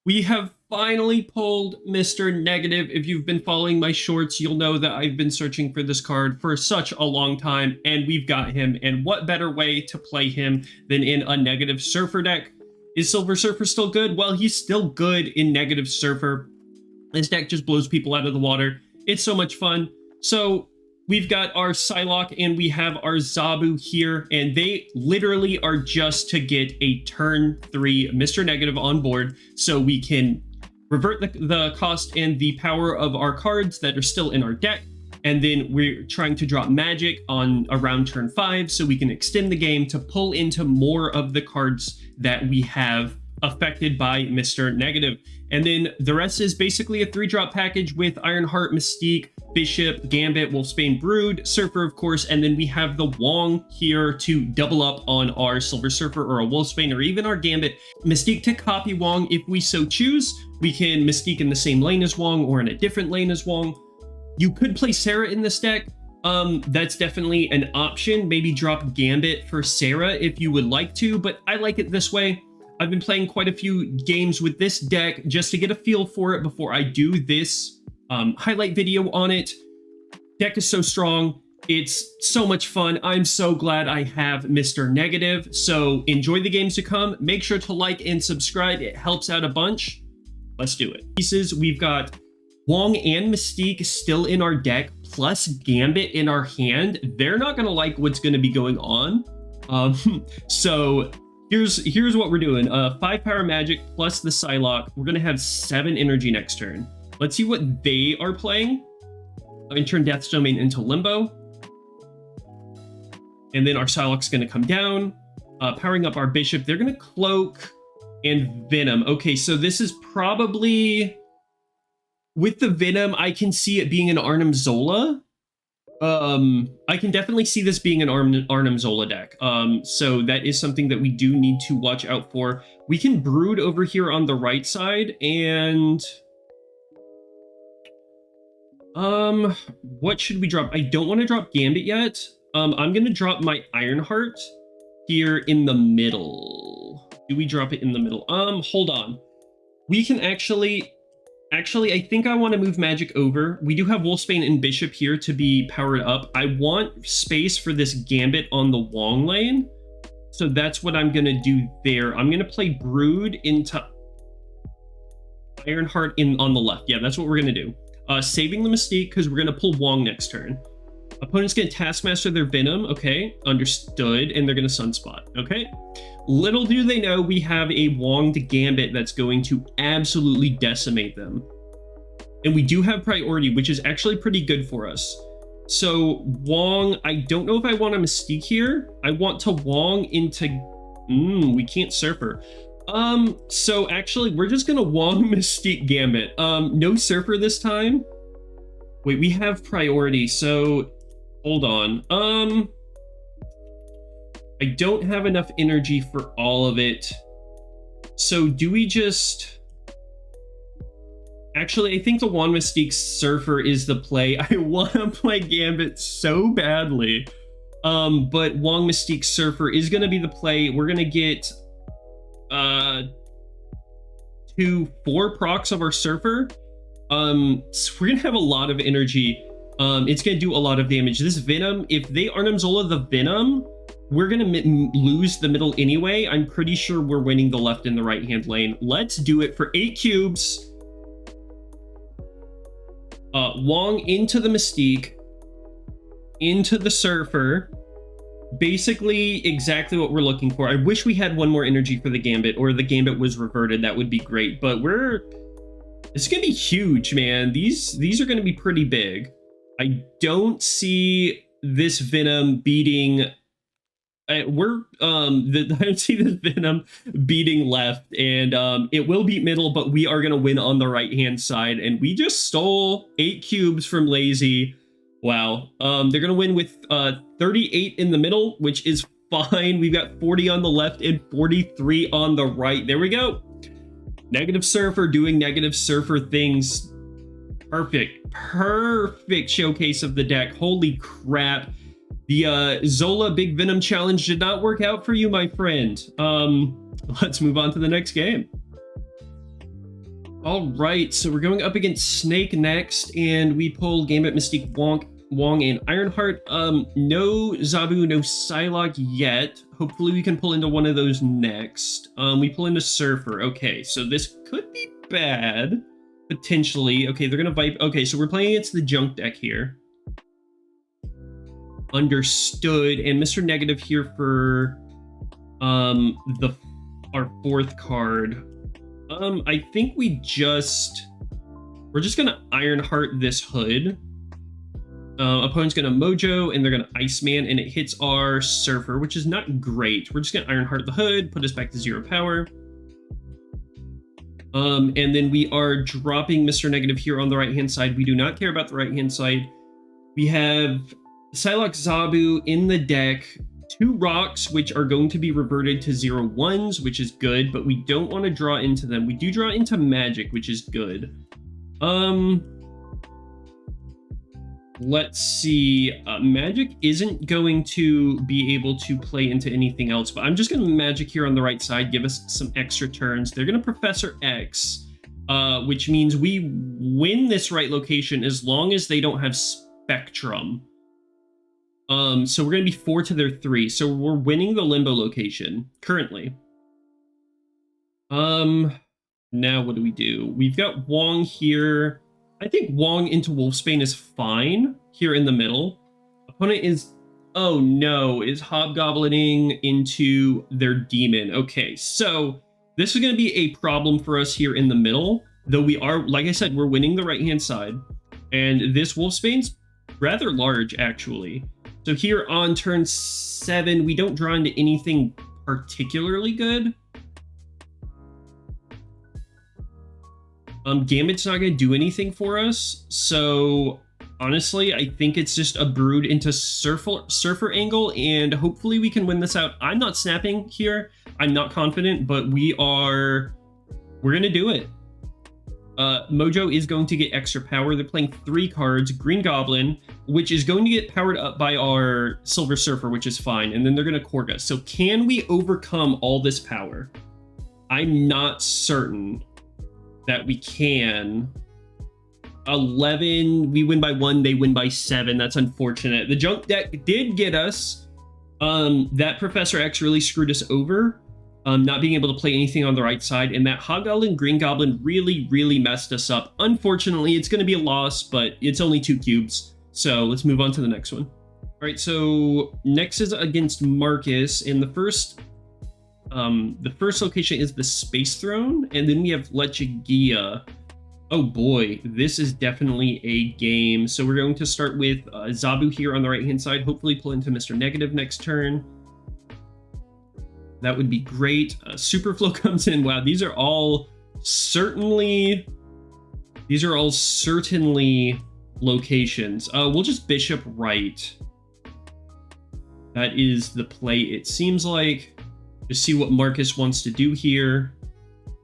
We have finally pulled Mr. Negative. If you've been following my shorts, you'll know that I've been searching for this card for such a long time, and we've got him. And what better way to play him than in a Negative Surfer deck? Is Silver Surfer still good? Well, he's still good in Negative Surfer. This deck just blows people out of the water. It's so much fun. So we've got our Psylocke and we have our Zabu here, and they literally are just to get a turn 3 Mr. Negative on board so we can revert the cost and the power of our cards that are still in our deck. And then we're trying to drop magic on around turn 5 so we can extend the game to pull into more of the cards that we have affected by Mr. Negative. And then the rest is basically a 3-drop package with Ironheart, Mystique, Bishop, Gambit, Wolfsbane, Brood, Surfer, of course, and then we have the Wong here to double up on our Silver Surfer or a Wolfsbane or even our Gambit. Mystique to copy Wong if we so choose. We can Mystique in the same lane as Wong or in a different lane as Wong. You could play Sera in this deck. That's definitely an option. Maybe drop Gambit for Sera if you would like to, but I like it this way. I've been playing quite a few games with this deck just to get a feel for it before I do this highlight video on it. Deck is so strong. It's so much fun. I'm so glad I have Mr. Negative. So enjoy the games to come. Make sure to like and subscribe. It helps out a bunch. Let's do it. Pieces, we've got Wong and Mystique still in our deck, plus Gambit in our hand. They're not going to like what's going to be going on. So here's what we're doing. 5 power magic plus the Psylocke. We're going to have 7 energy next turn. Let's see what they are playing. I'm going to turn Death's Domain into Limbo. And then our Psylocke's going to come down, powering up our Bishop. They're going to Cloak and Venom. Okay, so this is probably... With the Venom, I can see it being an Arnim Zola. I can definitely see this being an Arnim Zola deck. So that is something that we do need to watch out for. We can Brood over here on the right side, and... what should we drop? I don't want to drop Gambit yet. I'm going to drop my Ironheart here in the middle. Do we drop it in the middle? Hold on. We can actually, I think I want to move Magic over. We do have Wolfsbane and Bishop here to be powered up. I want space for this Gambit on the Wong lane. So that's what I'm going to do there. I'm going to play Brood into Ironheart on the left. Yeah, that's what we're going to do. Saving the Mystique because we're going to pull Wong next turn. Opponent's going to Taskmaster their Venom. Okay, understood. And they're going to Sunspot. Okay. Little do they know we have a Wong to Gambit that's going to absolutely decimate them. And we do have priority, which is actually pretty good for us. So Wong, I don't know if I want a Mystique here. I want to Wong into... we can't Surfer. So actually, we're just gonna Wong Mystique Gambit. No Surfer this time. Wait, we have priority, so hold on. I don't have enough energy for all of it. So do we just... Actually, I think the Wong Mystique Surfer is the play. I want to play Gambit so badly. But Wong Mystique Surfer is gonna be the play. We're gonna get... 4 procs of our Surfer. So we're gonna have a lot of energy. It's gonna do a lot of damage. This Venom, if they Arnim Zola the Venom, we're gonna lose the middle anyway. I'm pretty sure we're winning the left and the right hand lane. Let's do it for 8 cubes. Wong into the Mystique, into the Surfer. Basically exactly what we're looking for. I wish we had 1 more energy for the Gambit, or the Gambit was reverted. That would be great, but it's gonna be huge, man. These are gonna be pretty big. I don't see this Venom beating... I don't see this Venom beating left, and it will beat middle, but we are gonna win on the right hand side, and we just stole 8 cubes from Lazy. Wow. They're going to win with 38 in the middle, which is fine. We've got 40 on the left and 43 on the right. There we go. Negative Surfer doing Negative Surfer things. Perfect. Perfect showcase of the deck. Holy crap. The Zola Big Venom Challenge did not work out for you, my friend. Let's move on to the next game. All right, so we're going up against Snake next, and we pull Gambit, Mystique, Wong, and Ironheart. No Zabu, no Psylocke yet. Hopefully we can pull into one of those next. We pull into Surfer. Okay, so this could be bad, potentially. Okay, they're gonna Vibe. Okay, so we're playing against the junk deck here. Understood. And Mr. Negative here for our fourth card. I think we're just gonna Ironheart this Hood. Opponent's gonna Mojo, and they're gonna Iceman, and it hits our Surfer, which is not great. We're just gonna Ironheart the Hood, put us back to 0 power. And then we are dropping Mr. Negative here on the right-hand side. We do not care about the right-hand side. We have Psylocke Zabu in the deck, 2 rocks, which are going to be reverted to 0/1s, which is good, but we don't want to draw into them. We do draw into magic, which is good. Let's see. Magic isn't going to be able to play into anything else, but I'm just going to magic here on the right side, give us some extra turns. They're going to Professor X, which means we win this right location as long as they don't have Spectrum. So we're going to be 4 to their 3. So we're winning the Limbo location currently. Now what do? We've got Wong here. I think Wong into Wolfsbane is fine here in the middle. Opponent is, oh no, is Hobgoblining into their Demon. Okay, so this is going to be a problem for us here in the middle, though we are, like I said, we're winning the right-hand side. And this Wolfsbane's rather large, actually. So here on turn 7, we don't draw into anything particularly good. Gambit's not going to do anything for us, so honestly, I think it's just a Brood into Surfer angle, and hopefully we can win this out. I'm not snapping here. I'm not confident, but we're going to do it. Mojo is going to get extra power. They're playing 3 cards. Green Goblin, which is going to get powered up by our Silver Surfer, which is fine, and then they're going to Korg us. So can we overcome all this power? I'm not certain that we can. 11, we win by 1, they win by 7. That's unfortunate. The junk deck did get us. That Professor X really screwed us over, not being able to play anything on the right side, and that Hobgoblin Green Goblin really messed us up. Unfortunately, it's going to be a loss, but it's only 2 cubes. So let's move on to the next one. All right, so next is against Marcus, and the first location is the Space Throne, and then we have Lechigia. Oh boy, this is definitely a game. So we're going to start with Zabu here on the right-hand side, hopefully pull into Mr. Negative next turn. That would be great. Superflow comes in. Wow, these are all certainly locations. We'll just Bishop right. That is the play, it seems like. Just see what Marcus wants to do here.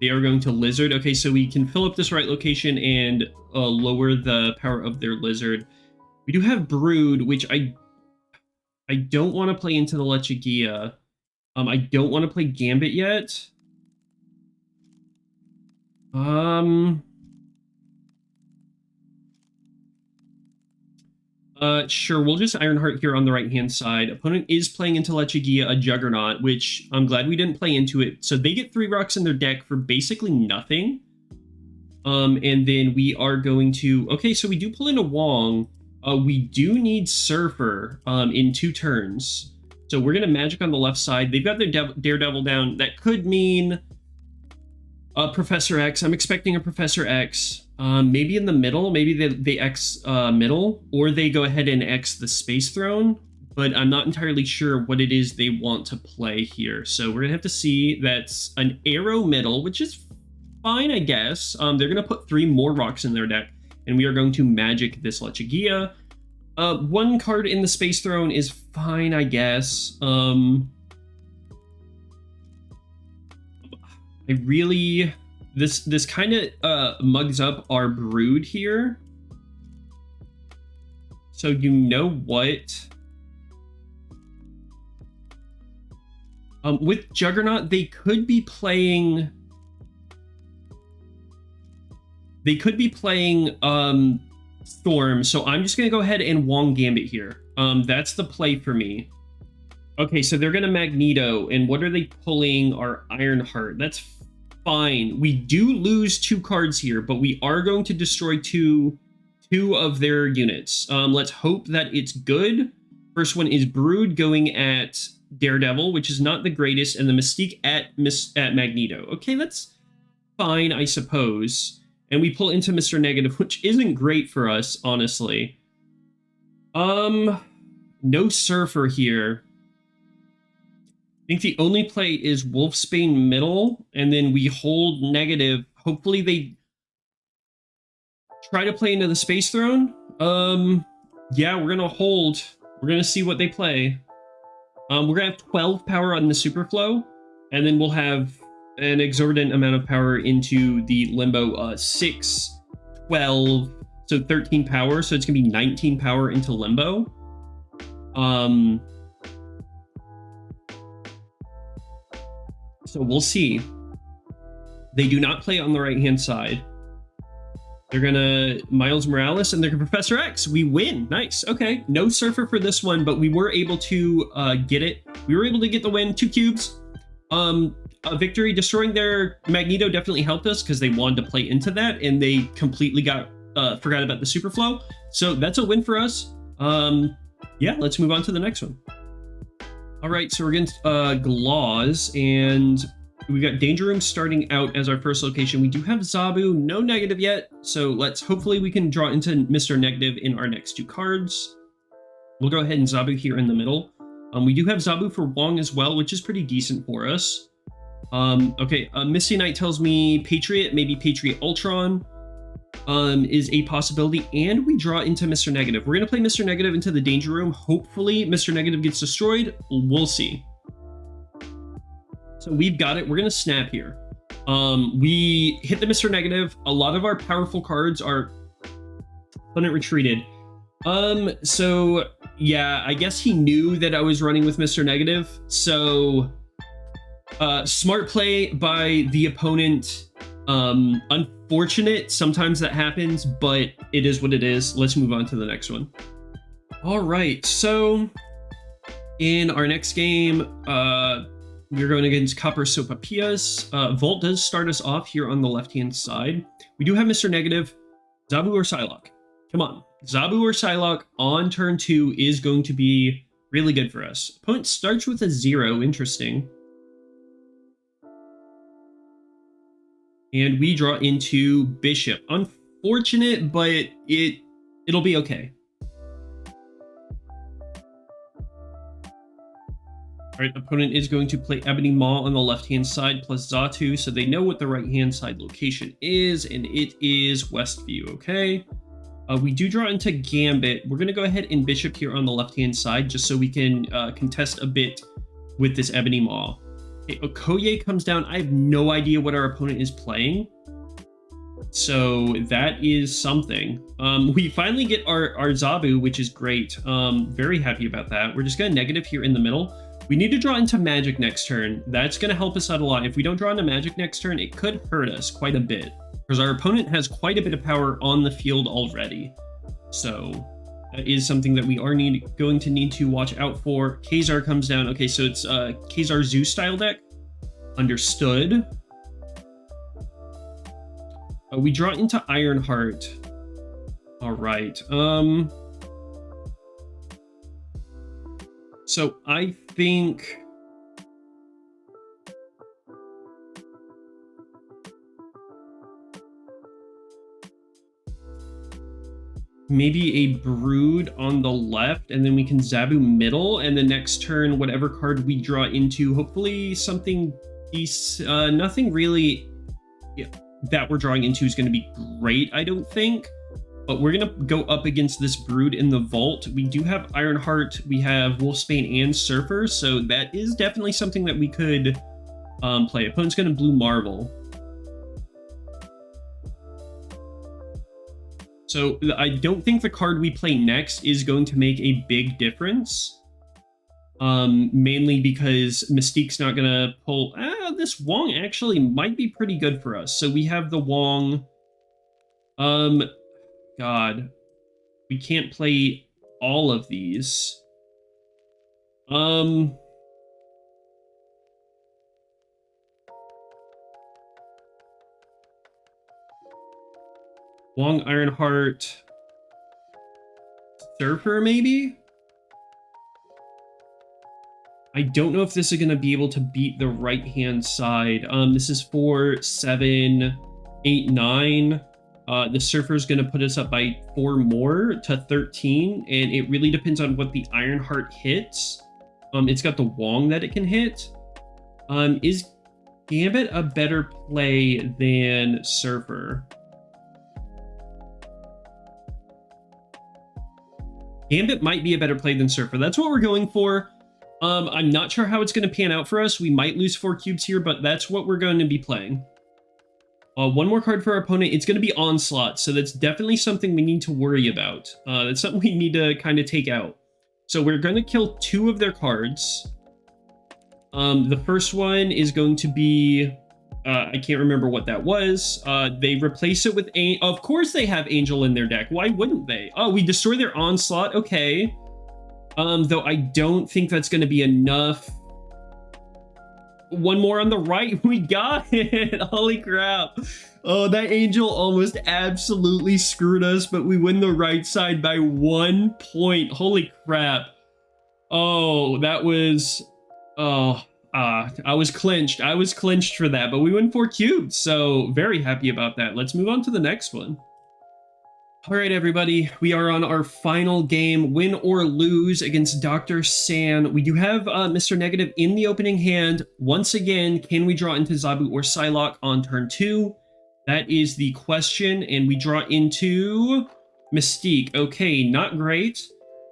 They are going to Lizard. Okay, so we can fill up this right location and lower the power of their Lizard. We do have Brood, which I don't want to play into the Lechigia. I don't want to play Gambit yet. Sure, we'll just Ironheart here on the right-hand side. Opponent is playing into Lechigia, a Juggernaut, which I'm glad we didn't play into it. So they get 3 rocks in their deck for basically nothing. And then we are going to... Okay, so we do pull into Wong. We do need Surfer in 2 turns. So we're going to Magic on the left side. They've got their Daredevil down. That could mean Professor X. I'm expecting a Professor X. Maybe in the middle, maybe they X middle, or they go ahead and X the Space Throne, but I'm not entirely sure what it is they want to play here. So we're gonna have to see. That's an Arrow middle, which is fine, I guess. They're gonna put 3 more rocks in their deck, and we are going to Magic this Lechigia. 1 card in the Space Throne is fine, I guess. This kind of mugs up our Brood here. So you know what? With Juggernaut, they could be playing... They could be playing Storm, so I'm just gonna go ahead and Wong Gambit here. That's the play for me. Okay, so they're gonna Magneto, and what are they pulling? Our Ironheart. That's fine. We do lose 2 cards here, but we are going to destroy two of their units. Let's hope that it's good. First one is Brood going at Daredevil, which is not the greatest, and the Mystique at Magneto. Okay, that's fine, I suppose. And we pull into Mr. Negative, which isn't great for us, honestly. No Surfer here. I think the only play is Wolfsbane middle, and then we hold Negative. Hopefully they try to play into the Space Throne. Yeah, we're gonna hold. We're gonna see what they play. We're gonna have 12 power on the Superflow, and then we'll have an exorbitant amount of power into the Limbo. 6, 12, so 13 power. So it's gonna be 19 power into Limbo. So we'll see. They do not play on the right-hand side. They're gonna Miles Morales and they're gonna Professor X. We win. Nice. Okay. No Surfer for this one, but we were able to get it. We were able to get the win. 2 cubes. A victory. Destroying their Magneto definitely helped us because they wanted to play into that and they completely forgot about the Superflow. So that's a win for us. Yeah, let's move on to the next one. All right, so we're against Glaws, and we've got Danger Room starting out as our first location. We do have Zabu, no negative yet, so hopefully we can draw into Mr. Negative in our next 2 cards. We'll go ahead and Zabu here in the middle. We do have Zabu for Wong as well, which is pretty decent for us. Okay, Misty Knight tells me Patriot, maybe Patriot Ultron is a possibility, and we draw into Mr. Negative. We're going to play Mr. Negative into the Danger Room. Hopefully Mr. Negative gets destroyed. We'll see. So we've got it. We're going to snap here. We hit the Mr. Negative. A lot of our powerful cards are opponent retreated. So yeah, I guess he knew that I was running with Mr. Negative. So smart play by the opponent. Unfortunate, sometimes that happens, but it is what it is. Let's move on to the next one. All right, so in our next game, we're going against Copper Sopapias. Volt does start us off here on the left-hand side. We do have Mr. Negative, Zabu or Psylocke. Come on, Zabu or Psylocke on turn 2 is going to be really good for us. Opponent starts with a 0, interesting. And we draw into Bishop. Unfortunate, but it'll be okay. All right, opponent is going to play Ebony Maw on the left-hand side plus Xatu, so they know what the right-hand side location is, and it is Westview, okay? We do draw into Gambit. We're going to go ahead and Bishop here on the left-hand side just so we can contest a bit with this Ebony Maw. Okoye comes down. I have no idea what our opponent is playing. So that is something. We finally get our Zabu, which is great. Very happy about that. We're just going to negative here in the middle. We need to draw into Magic next turn. That's going to help us out a lot. If we don't draw into Magic next turn, it could hurt us quite a bit. Because our opponent has quite a bit of power on the field already. So that is something that we are going to need to watch out for. Ka-zar comes down. Okay, so it's Ka-zar Zoo style deck. Understood. We draw into Ironheart. All right. So I think maybe a Brood on the left, and then we can Zabu middle, and the next turn, whatever card we draw into, hopefully something nothing really that we're drawing into is going to be great, I don't think. But we're going to go up against this Brood in the Vault. We do have Ironheart, we have Wolfsbane and Surfer, so that is definitely something that we could play. Opponent's going to Blue Marvel. So I don't think the card we play next is going to make a big difference. Mainly because Mystique's not going to pull... this Wong actually might be pretty good for us. So we have the Wong. Um, God, we can't play all of these. Wong Ironheart, Surfer, maybe? I don't know if this is going to be able to beat the right-hand side. This is 4, 7, 8, 9. The Surfer's going to put us up by 4 more to 13, and it really depends on what the Ironheart hits. It's got the Wong that it can hit. Is Gambit a better play than Surfer? Gambit might be a better play than Surfer. That's what we're going for. I'm not sure how it's going to pan out for us. We might lose 4 cubes here, but that's what we're going to be playing. One more card for our opponent. It's going to be Onslaught, so that's definitely something we need to worry about. That's something we need to kind of take out. So we're going to kill 2 of their cards. The first one is going to be... I can't remember what that was. They replace it with... Of course they have Angel in their deck. Why wouldn't they? Oh, we destroy their Onslaught. Okay. Though I don't think that's going to be enough. One more on the right. We got it. Holy crap. Oh, that Angel almost absolutely screwed us, but we win the right side by 1 point. Holy crap. Oh, that was... Oh, I was clinched. I was clinched for that, but we win 4 cubes, so very happy about that. Let's move on to the next one. All right, everybody, we are on our final game, win or lose, against Dr. San. We do have Mr. Negative in the opening hand. Once again, can we draw into Zabu or Psylocke on turn 2? That is the question, and we draw into Mystique. Okay, not great.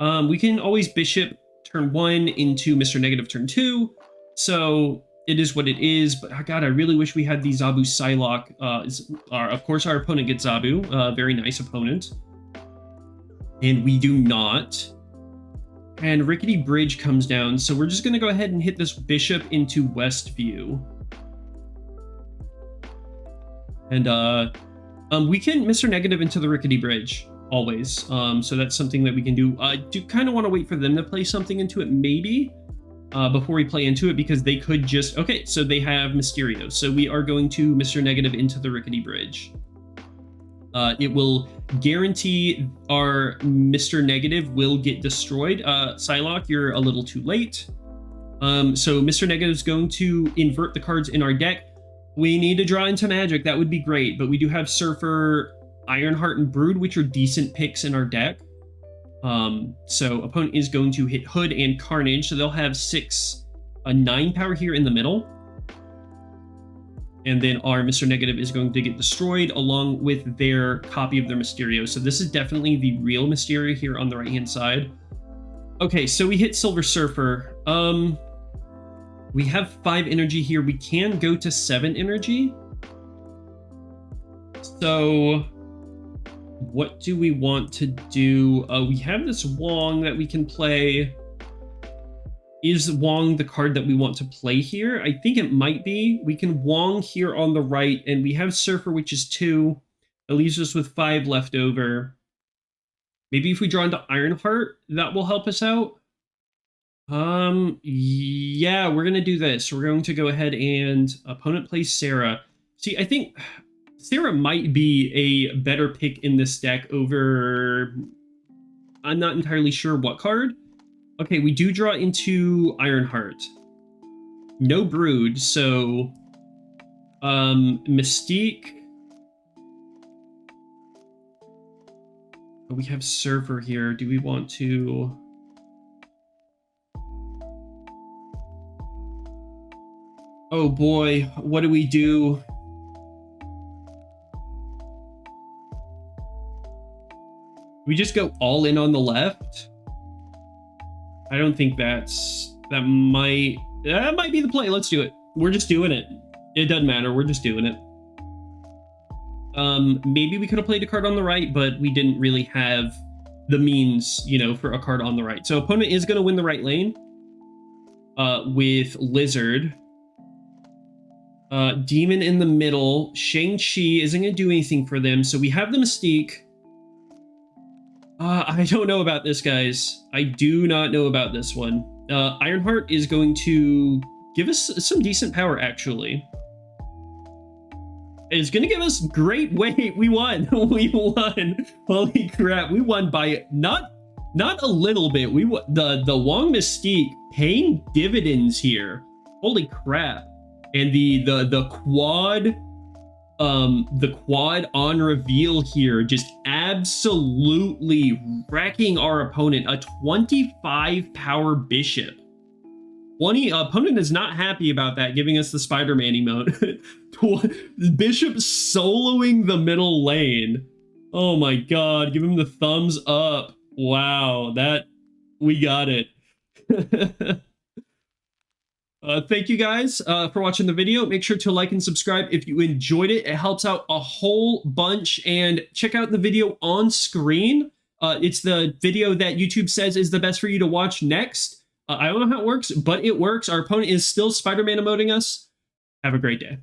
We can always Bishop turn 1 into Mr. Negative turn 2, so it is what it is, but God, I really wish we had the Zabu Psylocke. Of course, our opponent gets Zabu. Very nice opponent. And we do not. And Rickety Bridge comes down, so we're just going to go ahead and hit this Bishop into Westview. And we can Mr. Negative into the Rickety Bridge, always. So that's something that we can do. I do kind of want to wait for them to play something into it, maybe. Before we play into it, because they could just... Okay, so they have Mysterio. So we are going to Mr. Negative into the Rickety Bridge. It will guarantee our Mr. Negative will get destroyed. Psylocke, you're a little too late. So Mr. Negative is going to invert the cards in our deck. We need to draw into Magic. That would be great. But we do have Surfer, Ironheart, and Brood, which are decent picks in our deck. So opponent is going to hit Hood and Carnage, so they'll have 9 power here in the middle. And then our Mr. Negative is going to get destroyed along with their copy of their Mysterio. So this is definitely the real Mysterio here on the right-hand side. Okay, so we hit Silver Surfer. We have 5 energy here. We can go to 7 energy. So... what do we want to do? We have this Wong that we can play. Is Wong the card that we want to play here? I think it might be. We can Wong here on the right, and we have Surfer, which is 2. That leaves us with 5 left over. Maybe if we draw into Ironheart, that will help us out. Yeah, we're going to do this. We're going to go ahead and opponent plays Sera. See, I think... Sera might be a better pick in this deck over... I'm not entirely sure what card. Okay, we do draw into Ironheart. No Brood, so... Mystique. We have Surfer here. Do we want to... Oh boy, what do we do? We just go all in on the left? I don't think that might be the play. Let's do it. We're just doing it. It doesn't matter. We're just doing it. Maybe we could have played a card on the right, but we didn't really have the means, you know, for a card on the right. So opponent is going to win the right lane with Lizard. Demon in the middle. Shang-Chi isn't going to do anything for them. So we have the Mystique. I don't know about this, guys. I do not know about this one. Ironheart is going to give us some decent power, actually. It's going to give us great weight. We won. We won. Holy crap. We won by not a little bit. We the Wong Mystique paying dividends here. Holy crap. And the quad on reveal here, just absolutely wrecking our opponent. A 25 power bishop. Opponent is not happy about that, giving us the Spider-Man emote. Bishop soloing the middle lane. Oh my god, give him the thumbs up. Wow, we got it. Thank you guys for watching the video. Make sure to like and subscribe if you enjoyed it. It helps out a whole bunch. And check out the video on screen. It's the video that YouTube says is the best for you to watch next. I don't know how it works, but it works. Our opponent is still Spider-Man emoting us. Have a great day.